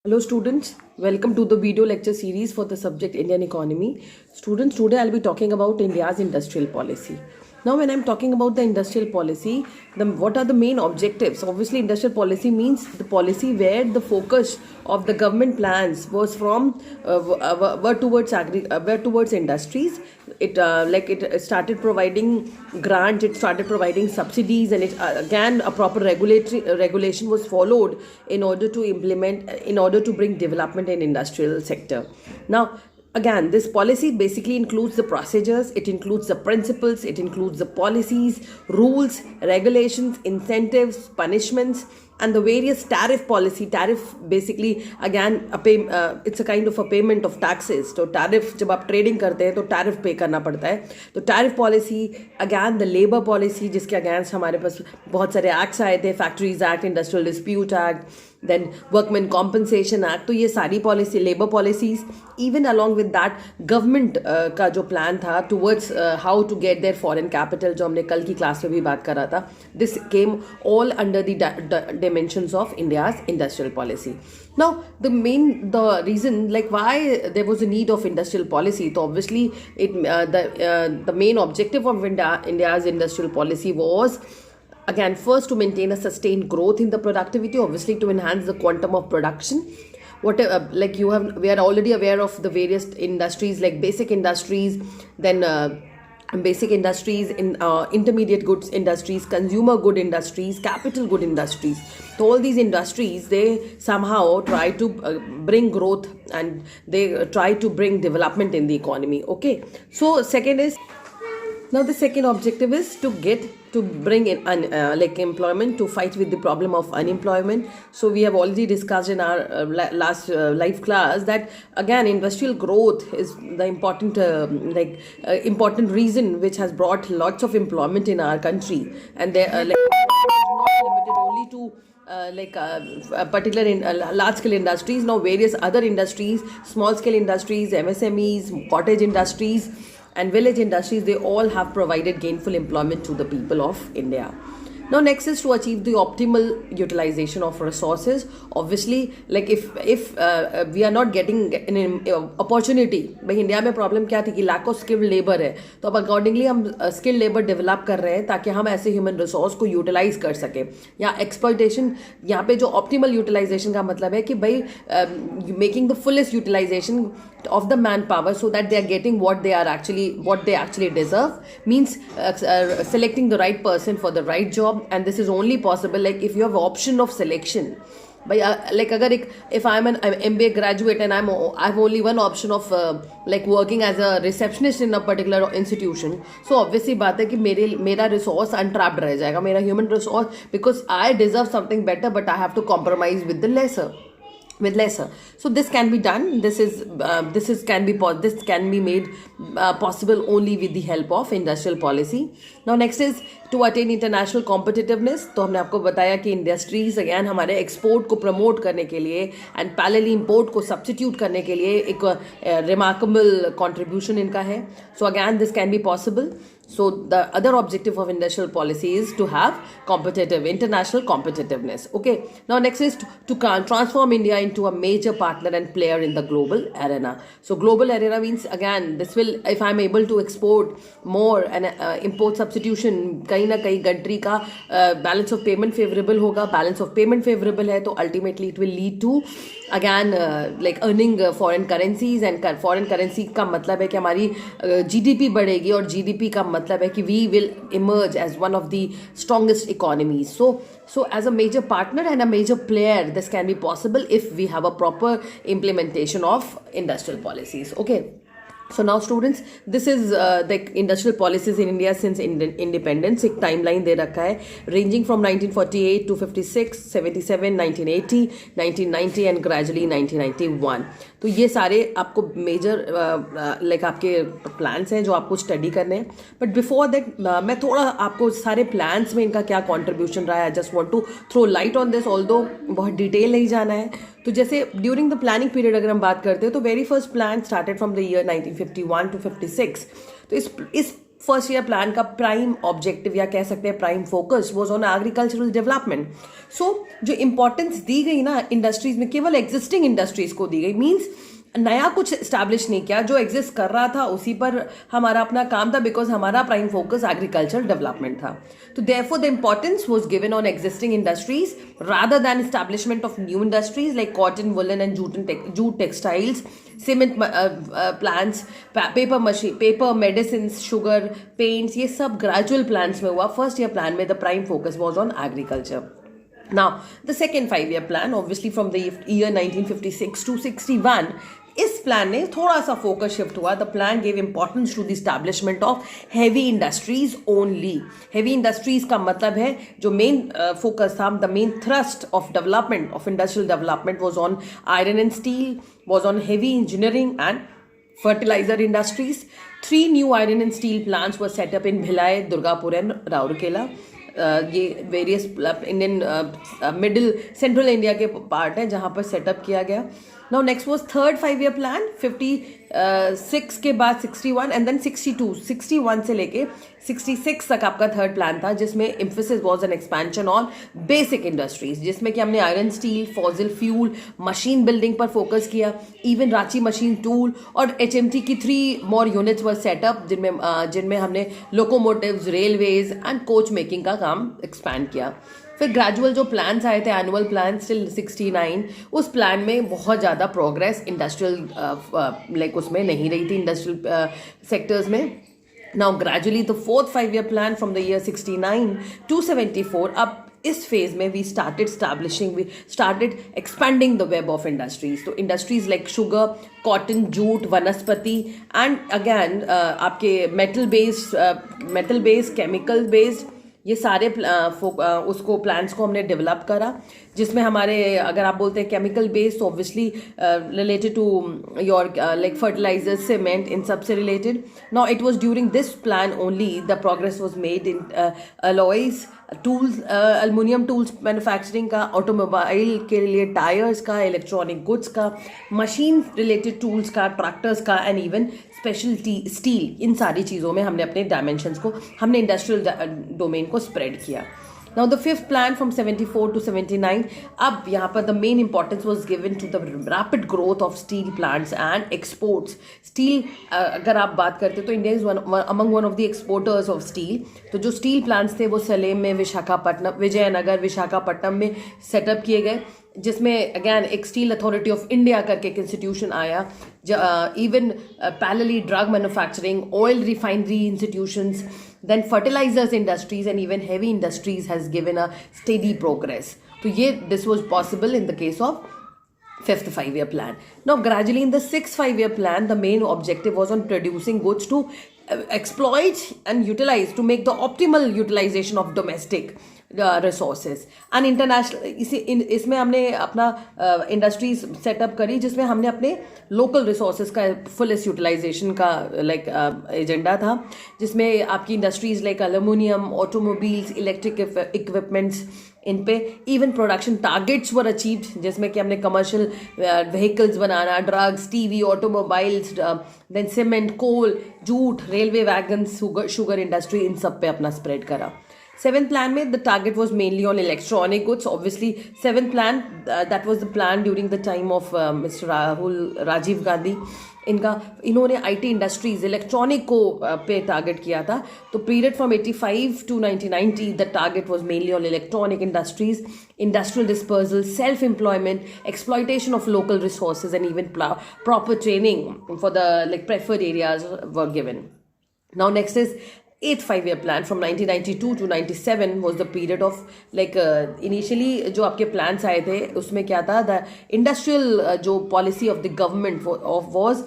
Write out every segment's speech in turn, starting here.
Hello students, welcome to the video lecture series for the subject Indian economy. Students, today I'll be talking about India's industrial policy. Now when I'm talking about the industrial policy, what are the main objectives? Obviously industrial policy means the policy where the focus of the government plans was from were towards industries. It started providing grants, it started providing subsidies, and it again a proper regulation was followed in order to bring development in industrial sector. Now again, this policy basically includes the procedures, it includes the principles, it includes the policies, rules, regulations, incentives, punishments, and the various tariff policy. Tariff basically again it's a kind of a payment of taxes. So tariff, जब आप trading करते हैं तो tariff pay करना पड़ता है. तो tariff policy, again the labor policy जिसके against हमारे पास बहुत सारे acts आए थे, Factories Act, Industrial Dispute Act, then Workmen Compensation Act. तो ये सारी policy, labor policies, even along with that government का जो plan था towards how to get their foreign capital, जो हमने कल की class में भी बात करा था, this came all under the dimensions of India's industrial policy. Now the reason like why there was a need of industrial policy, so obviously the main objective of India's industrial policy was again first to maintain a sustained growth in the productivity, obviously to enhance the quantum of production. Whatever, we are already aware of the various industries like basic industries, then basic industries, in intermediate goods industries, consumer good industries, capital good industries. So all these industries, they somehow try to bring growth and they try to bring development in the economy. Okay, so now the second objective is to bring in employment, to fight with the problem of unemployment. So we have already discussed in our last live class that again industrial growth is the important reason which has brought lots of employment in our country, and they not limited only to particular in large scale industries. Now various other industries, small scale industries, MSMEs, cottage industries, and village industries, they all have provided gainful employment to the people of India. Now next is to achieve the optimal utilization of resources. Obviously like if we are not getting an opportunity, भाई India में problem क्या थी कि lack of skilled labour है, तो अब accordingly हम skilled labour develop कर रहे हैं ताकि हम ऐसे ह्यूमन रिसोर्स को यूटिलाइज कर सकें. या एक्सप्लॉयटेशन, यहाँ पे जो ऑप्टिमल यूटिलाइजेशन का मतलब है कि भाई making the fullest utilization of the manpower so that they are getting what they actually deserve, means selecting the right person for the right job. And this is only possible like if you have option of selection. But if I'm an MBA graduate and I have only one option of working as a receptionist in a particular institution, so obviously बात है कि मेरा resource untrapped रह जाएगा, मेरा human resource, because I deserve something better but I have to compromise with lesser. So this can be done. This can be made possible only with the help of industrial policy. Now next is to attain international competitiveness. तो हमने आपको बताया कि industries again हमारे export को promote करने के लिए एंड पैरेलली इंपोर्ट को सब्स्टिट्यूट करने के लिए एक रिमार्केबल कंट्रीब्यूशन इनका है. So again this can be possible. So the other objective of industrial policy is to have international competitiveness. Okay. Now next is to transform India into a major partner and player in the global arena. So global arena means again this will, if I am able to export more and import substitution, कहीं ना कहीं country का balance of payment favorable होगा. Balance of payment favorable है तो ultimately it will lead to again earning foreign currencies, and foreign currency का मतलब है कि हमारी GDP बढ़ेगी, और GDP का मतलब है कि we will emerge as one of the strongest economies. So as a major partner and a major player, this can be possible if we have a proper implementation of industrial policies. Okay. So now students, this is the industrial policies in India since independence. एक timeline दे रखा है ranging from 1948 to 56, 77, 1980, 1990 and gradually 1991. तो ये सारे आपको major आपके plans हैं जो आपको स्टडी करने हैं. बट बिफोर दैट मैं थोड़ा आपको सारे प्लान्स में इनका क्या कॉन्ट्रीब्यूशन रहा है, I just want to throw light on this, although बहुत डिटेल नहीं जाना है. तो जैसे ड्यूरिंग द प्लानिंग पीरियड अगर हम बात करते हैं तो very first plan started from the year 1951 to 56. तो इस फर्स्ट ईयर प्लान का प्राइम ऑब्जेक्टिव या कह सकते हैं prime focus was on agricultural development. So जो इंपॉर्टेंस दी गई ना इंडस्ट्रीज में, केवल एग्जिस्टिंग इंडस्ट्रीज को दी गई. मीन्स नया कुछ स्टैब्लिश नहीं किया, जो एग्जिस्ट कर रहा था उसी पर हमारा अपना काम था, बिकॉज हमारा प्राइम फोकस एग्रीकल्चर डेवलपमेंट था. तो therefore the importance was given on existing industries rather than establishment of new industries like cotton, woollen and jute textiles, cement plants, paper, medicine, sugar, paints. ये सब gradual plans में हुआ. First year plan में the prime focus was on agriculture. Now, the second 5-year plan, obviously from the year 1956 to 61, इस plan में थोड़ा सा focus shift हुआ. The plan gave importance to the establishment of heavy industries only. Heavy industries का मतलब है जो main focus था, the main thrust of development of industrial development was on iron and steel, was on heavy engineering and fertilizer industries. 3 new iron and steel plants were set up in Bhilai, Durgapur and Rourkela. ये various Indian middle central India के part है जहाँ पर setup किया गया. Now next was third 5-year plan. 56 के बाद 61 and then 61 से लेके 66 तक आपका थर्ड प्लान था, जिसमें emphasis was an expansion on basic industries, जिसमें कि हमने iron, steel, fossil fuel, machine building पर फोकस किया. इवन रांची मशीन टूल और HMT की 3 more units वर सेटअप, जिनमें हमने locomotives, railways and coach making का काम एक्सपैंड किया. फिर ग्रेजुअल जो प्लान्स आए थे, एनुअल प्लान टिल 69, उस प्लान में बहुत ज़्यादा प्रोग्रेस इंडस्ट्रियल लाइक उसमें नहीं रही थी, इंडस्ट्रियल सेक्टर्स में. Now gradually the fourth 5-year plan from the year 69 to 74, अब इस फेज में we started expanding the web of industries. तो industries like sugar, cotton, jute, vanaspati and again आपके मेटल बेस्ड, केमिकल बेस्ड, ये सारे उसको प्लान्स को हमने डेवलप करा, जिसमें हमारे अगर आप बोलते हैं केमिकल बेस्ड, तो obviously related to your like fertiliser, cement, इन सब से related. Now it was during this plan only the progress was made in alloys, tools, aluminium tools manufacturing का, ऑटोमोबाइल के लिए टायर्स का, इलेक्ट्रॉनिक गुड्स का, machine related tools का, tractors का एंड इवन स्पेशलिटी स्टील. इन सारी चीज़ों में हमने अपने डायमेंशंस को, हमने इंडस्ट्रियल डोमेन को स्प्रेड किया. Now the fifth plan from 74 to 79, अब यहाँ पर the main importance was given to the rapid growth of steel plants and exports. Steel अगर आप बात करते तो India is among one of the exporters of steel. तो जो steel plants थे वो सलेम में, विशाखापट्टनम, विजयनगर, विशाखापट्टनम में सेटअप किए गए, जिसमें अगैन एक स्टील अथॉरिटी ऑफ इंडिया करके एक इंस्टीट्यूशन आया. Even parallelly drug manufacturing, oil refinery institutions, then fertilizers industries and even heavy industries has given a steady progress. So this was possible in the case of fifth 5-year plan. Now gradually in the sixth 5-year plan, the main objective was on producing goods to exploit and utilize, to make the optimal utilization of domestic resources and international. इसमें हमने अपना industries setup करी, जिसमें हमने अपने local resources का fullest utilisation का like agenda था, जिसमें आपकी industries like aluminium, automobiles, electric equipments, इन पे even production targets were achieved, जिसमें कि हमने कमर्शियल व्हीकल्स बनाना, drugs, TV, automobiles, then cement, coal, jute, railway wagon, sugar industry, इन सब पे अपना स्प्रेड करा. Seventh plan में the target was mainly on electronic goods. Obviously, seventh plan that was the plan during the time of Mr. Rajiv Gandhi. इन्होंने IT industries, electronic को पे target किया था. तो period from 85 to 1990 the target was mainly on electronic industries, industrial dispersal, self employment, exploitation of local resources and even proper training for the like preferred areas were given. Now next is 8th 5-year plan from 1992 to 97 was the period of like initially जो आपके plans आए थे उसमें क्या था, the industrial जो policy of the government was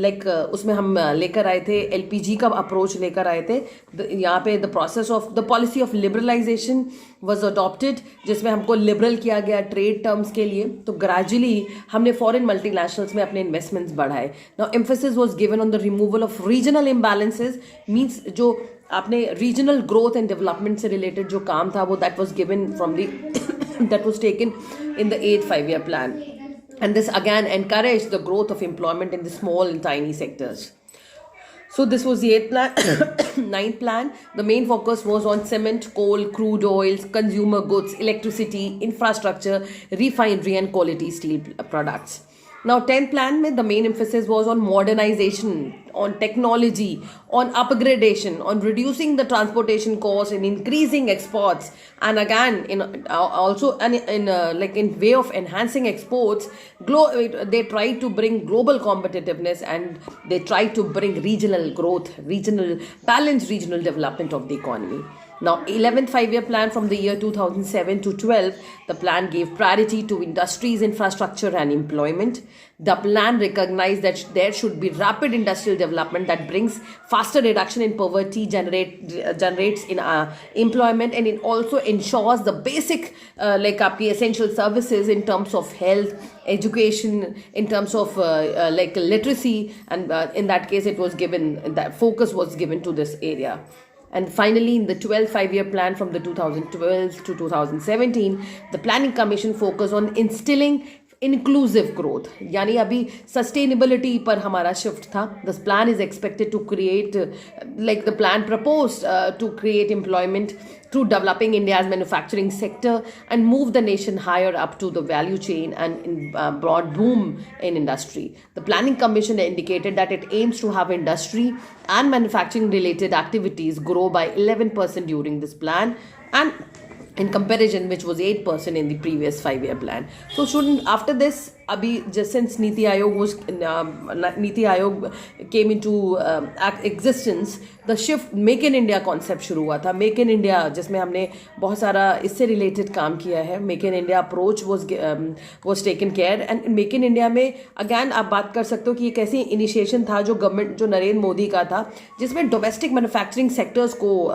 like उसमें हम लेकर आए थे LPG का अप्रोच लेकर आए थे. यहाँ पे the process of the policy of liberalization was adopted, जिसमें हमको लिबरल किया गया ट्रेड टर्म्स के लिए. तो ग्रेजुअली हमने फॉरेन मल्टीनेशनल्स में अपने इन्वेस्टमेंट्स बढ़ाए. Now emphasis was given on the removal of regional imbalances, means जो आपने रीजनल ग्रोथ एंड डेवलपमेंट से रिलेटेड जो काम था वो that was given from the that was taken in the 8th 5-year plan. And this again encouraged the growth of employment in the small and tiny sectors. So this was the eighth plan. Ninth plan, the main focus was on cement, coal, crude oils, consumer goods, electricity, infrastructure, refinery and quality steel products. Now 10th plan mein, the main emphasis was on modernization, on technology, on upgradation, on reducing the transportation cost and increasing exports. And again, in way of enhancing exports, they tried to bring global competitiveness, and they tried to bring regional growth, balanced regional development of the economy. Now, 11th five-year plan from the year 2007 to 12, the plan gave priority to industries, infrastructure and employment. The plan recognized that there should be rapid industrial development that brings faster reduction in poverty, generates in employment, and it also ensures the basic essential services in terms of health, education, in terms of literacy, and in that case it was given, that focus was given to this area. And finally, in the 12th five-year plan from the 2012 to 2017, the Planning Commission focused on instilling inclusive growth. यानी अभी sustainability पर हमारा shift था. This plan is expected to create, the plan proposed to create employment through developing India's manufacturing sector and move the nation higher up to the value chain and broad boom in industry. The Planning Commission indicated that it aims to have industry and manufacturing related activities grow by 11% during this plan, and in comparison, which was 8% in the previous five-year plan. So student, after this, just since Niti Aayog came into existence, the shift Make in India concept शुरू हुआ था. Make in India, जिसमें हमने बहुत सारा इससे related काम किया है. Make in India approach was taken care, and Make in India में again आप बात कर सकते हो कि ये कैसी initiation था जो गवर्नमेंट, जो नरेंद्र मोदी का था, जिसमें domestic manufacturing sectors को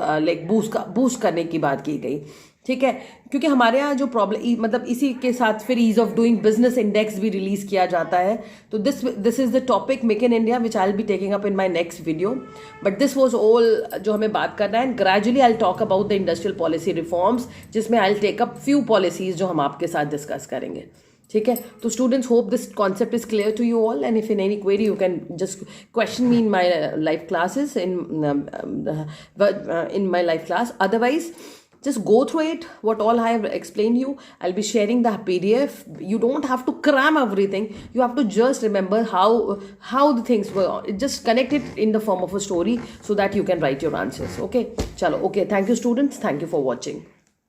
boost करने की बात की गई. ठीक है, क्योंकि हमारे यहाँ जो प्रॉब्लम, मतलब इसी के साथ फिर ease of doing business index भी रिलीज किया जाता है. तो this is the topic make in India which I will be taking up in my next video. But this was all जो हमें बात करना है. Gradually I will talk about the industrial policy reforms, जिसमें I will take up few policies जो हम आपके साथ डिस्कस करेंगे. ठीक है, तो students, hope this concept is clear to you all, and if in any query you can just question me in my live classes, in my live class. Otherwise, just go through it, what all I have explained you. I'll be sharing the PDF. You don't have to cram everything. You have to just remember how the things were. Just connect it in the form of a story so that you can write your answers. Okay, chalo. Okay, thank you students. Thank you for watching.